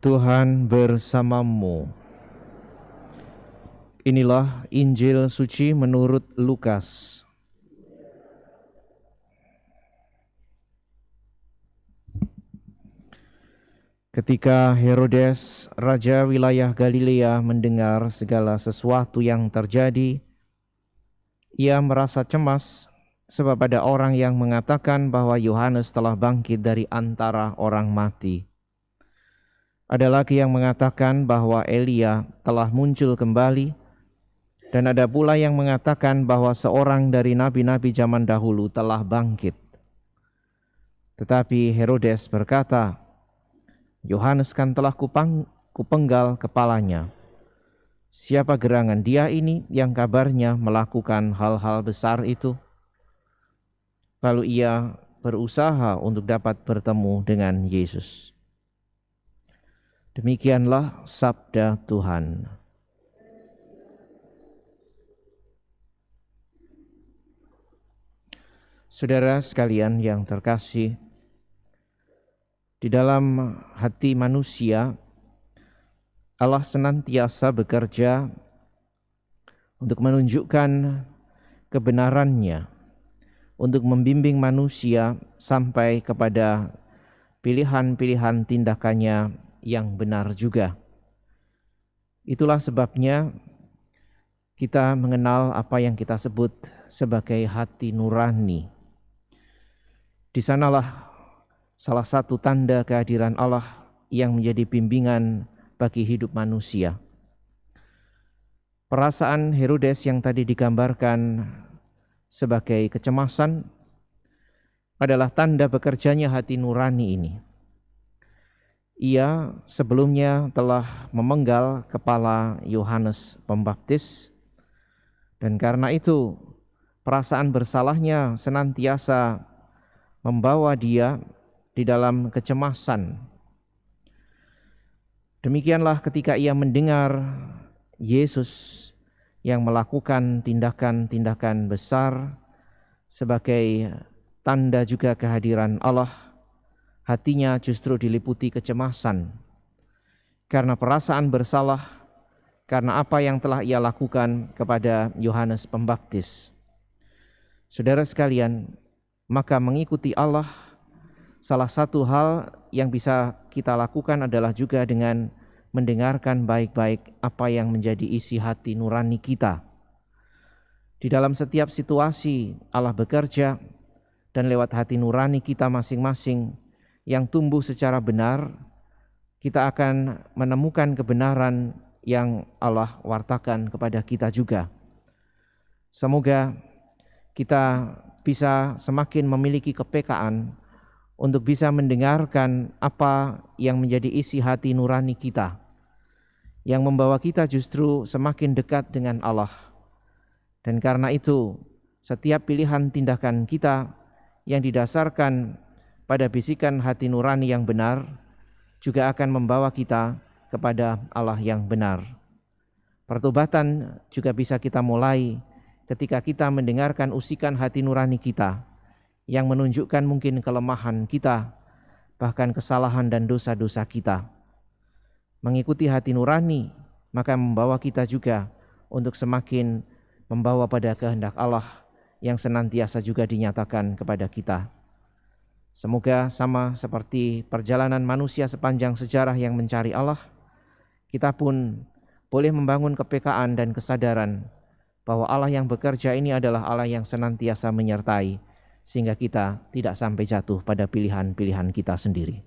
Tuhan bersamamu. Inilah Injil suci menurut Lukas. Ketika Herodes, raja wilayah Galilea, mendengar segala sesuatu yang terjadi, ia merasa cemas sebab ada orang yang mengatakan bahwa Yohanes telah bangkit dari antara orang mati. Ada lagi yang mengatakan bahwa Elia telah muncul kembali, dan ada pula yang mengatakan bahwa seorang dari nabi-nabi zaman dahulu telah bangkit. Tetapi Herodes berkata, Yohanes kan telah kupenggal kepalanya. Siapa gerangan dia ini yang kabarnya melakukan hal-hal besar itu? Lalu ia berusaha untuk dapat bertemu dengan Yesus. Demikianlah sabda Tuhan. Saudara sekalian yang terkasih, di dalam hati manusia, Allah senantiasa bekerja untuk menunjukkan kebenarannya, untuk membimbing manusia sampai kepada pilihan-pilihan tindakannya yang benar juga. Itulah sebabnya kita mengenal apa yang kita sebut sebagai hati nurani. Di sanalah salah satu tanda kehadiran Allah yang menjadi bimbingan bagi hidup manusia. Perasaan Herodes yang tadi digambarkan sebagai kecemasan adalah tanda bekerjanya hati nurani ini. Ia sebelumnya telah memenggal kepala Yohanes Pembaptis, dan karena itu perasaan bersalahnya senantiasa membawa dia di dalam kecemasan. Demikianlah ketika ia mendengar Yesus yang melakukan tindakan-tindakan besar sebagai tanda juga kehadiran Allah, hatinya justru diliputi kecemasan karena perasaan bersalah, karena apa yang telah ia lakukan kepada Yohanes Pembaptis. Saudara sekalian, maka mengikuti Allah, salah satu hal yang bisa kita lakukan adalah juga dengan mendengarkan baik-baik apa yang menjadi isi hati nurani kita. Di dalam setiap situasi Allah bekerja, dan lewat hati nurani kita masing-masing yang tumbuh secara benar, kita akan menemukan kebenaran yang Allah wartakan kepada kita juga. Semoga kita bisa semakin memiliki kepekaan untuk bisa mendengarkan apa yang menjadi isi hati nurani kita, yang membawa kita justru semakin dekat dengan Allah. Dan karena itu, setiap pilihan tindakan kita yang didasarkan pada bisikan hati nurani yang benar juga akan membawa kita kepada Allah yang benar. Pertobatan juga bisa kita mulai ketika kita mendengarkan usikan hati nurani kita yang menunjukkan mungkin kelemahan kita, bahkan kesalahan dan dosa-dosa kita. Mengikuti hati nurani maka membawa kita juga untuk semakin membawa pada kehendak Allah yang senantiasa juga dinyatakan kepada kita. Semoga sama seperti perjalanan manusia sepanjang sejarah yang mencari Allah, kita pun boleh membangun kepekaan dan kesadaran bahwa Allah yang bekerja ini adalah Allah yang senantiasa menyertai, sehingga kita tidak sampai jatuh pada pilihan-pilihan kita sendiri.